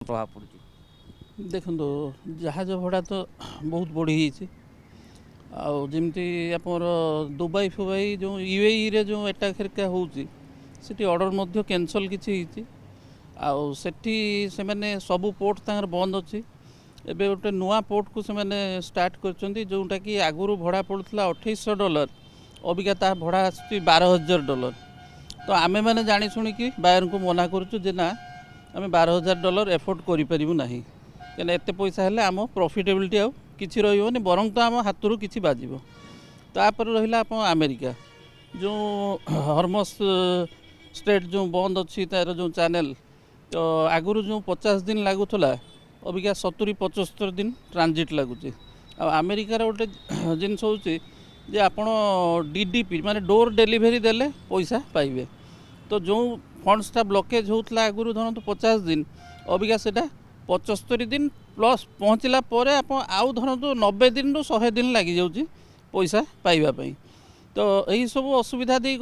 प्रभाव पड़ुଛି। देखो जहाज भड़ा तो बहुत बढ़ी आमती आपर दुबई फुबाई जो यूएई रे जो एटा खेरका होची ऑर्डर कैंसल किसी आठी से मैंने सबू पोर्ट तांकर बंद अच्छी एबे गोटे नुआ पोर्ट को से मैंने स्टार्ट कर जोटा कि आगुरी भड़ा पड़ता $2800 अबिका ता भड़ा आसुची $12,000 तो आमे मैंने जानी शुणी बायर को मना करुचु जे ना आम $12,000 एफोर्ड करें क्या एत पैसा है आम प्रॉफिटेबिलिटी आउ किसी रही बरंग तो आम हाथ रू कि बाजिब तापर रहा आप अमेरिका जो हॉर्मस स्ट्रेट जो बंद अच्छी तार जो चैनल तो आगुरी जो 50 दिन लगुला अबिका 70-75 दिन ट्रांजिट लगुच आमेरिकार गोटे जिनस हूँ जे आप डीडीपी माने डोर डेलीवरी देले पैसा पाइबे तो जो फंड्सटा ब्लकेज होता आगुरी धरत 50 दिन अबिका से 75 दिन प्लस पहुँचला आप आउ धरत 90 दिन रु 100 दिन लग जाऊँगी पैसा पाइबापी तो यही सब असुविधा दे